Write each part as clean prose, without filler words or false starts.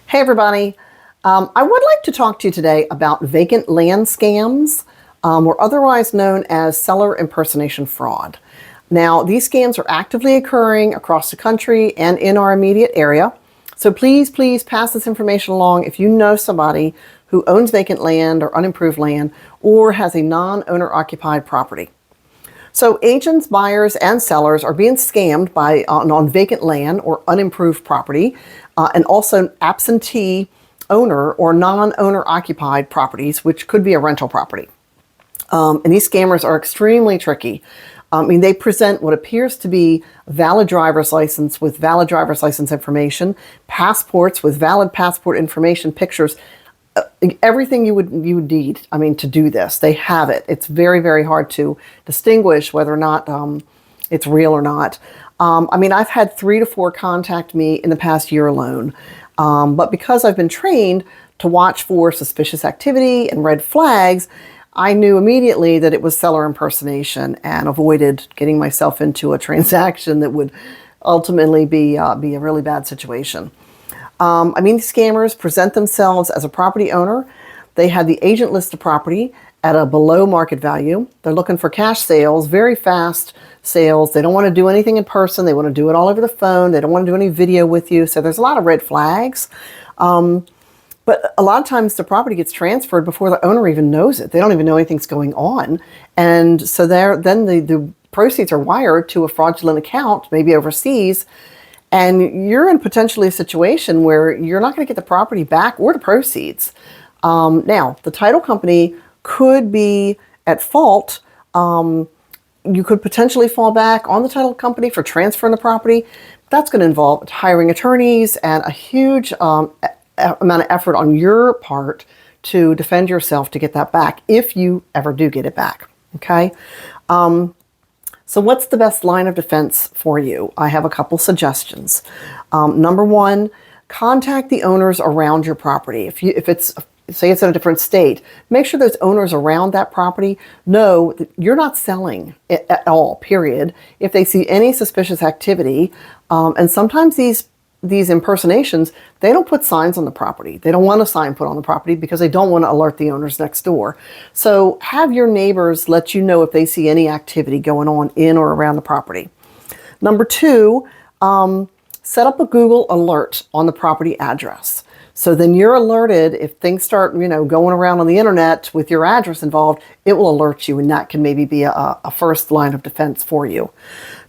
Hey everybody, I would like to talk to you today about vacant land scams, or otherwise known as seller impersonation fraud. Now, these scams are actively occurring across the country and in our immediate area. So please pass this information along if you know somebody who owns vacant land or unimproved land or has a non-owner occupied property. So agents, buyers, and sellers are being scammed on vacant land or unimproved property, and also absentee owner or non-owner occupied properties, which could be a rental property. And these scammers are extremely tricky. They present what appears to be valid driver's license with valid driver's license information, passports with valid passport information, pictures, everything you would need, to do this. They have it. It's very hard to distinguish whether or not it's real or not. I've had 3 to 4 contact me in the past year alone. But because I've been trained to watch for suspicious activity and red flags, I knew immediately that it was seller impersonation and avoided getting myself into a transaction that would ultimately be a really bad situation. These scammers present themselves as a property owner. They have the agent list the property at a below market value. They're looking for cash sales, very fast sales. They don't want to do anything in person. They want to do it all over the phone. They don't want to do any video with you. So there's a lot of red flags. But a lot of times the property gets transferred before the owner even knows it. They don't even know anything's going on. And so then the proceeds are wired to a fraudulent account, maybe overseas. And you're in potentially a situation where you're not going to get the property back or the proceeds. Now, the title company could be at fault. You could potentially fall back on the title company for transferring the property. That's going to involve hiring attorneys and a huge amount of effort on your part to defend yourself to get that back, if you ever do get it back. Okay? So what's the best line of defense for you? I have a couple suggestions. Number one, contact the owners around your property. If it's, say it's in a different state, make sure those owners around that property know that you're not selling it at all, period. If they see any suspicious activity, and sometimes these impersonations, they don't put signs on the property. They don't want a sign put on the property because they don't want to alert the owners next door. So have your neighbors let you know if they see any activity going on in or around the property. Number two, set up a Google alert on the property address. So then you're alerted if things start, going around on the internet with your address involved, it will alert you, and that can maybe be a first line of defense for you.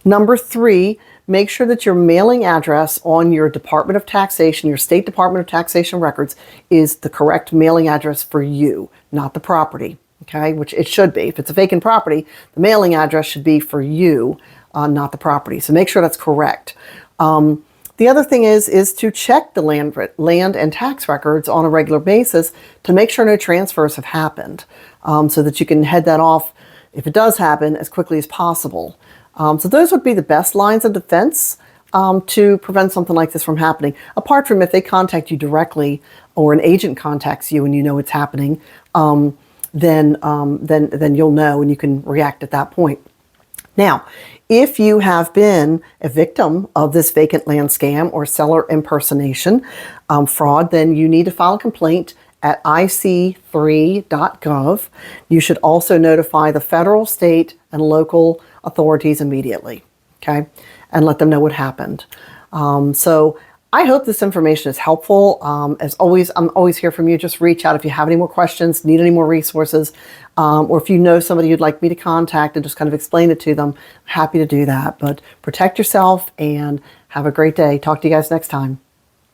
Number three, make sure that your mailing address on your Department of Taxation, your State Department of Taxation records, is the correct mailing address for you, not the property, okay? Which it should be. If it's a vacant property, the mailing address should be for you, not the property. So make sure that's correct. The other thing is to check the land and tax records on a regular basis to make sure no transfers have happened, so that you can head that off, if it does happen, as quickly as possible. So those would be the best lines of defense to prevent something like this from happening. Apart from if they contact you directly or an agent contacts you and you know it's happening, then you'll know and you can react at that point. Now, if you have been a victim of this vacant land scam or seller impersonation fraud, then you need to file a complaint at ic3.gov. You should also notify the federal, state, and local authorities immediately, okay? And let them know what happened. So I hope this information is helpful. As always, I'm always here from you. Just reach out if you have any more questions, need any more resources, or if you know somebody you'd like me to contact and just kind of explain it to them, happy to do that. But protect yourself and have a great day. Talk to you guys next time.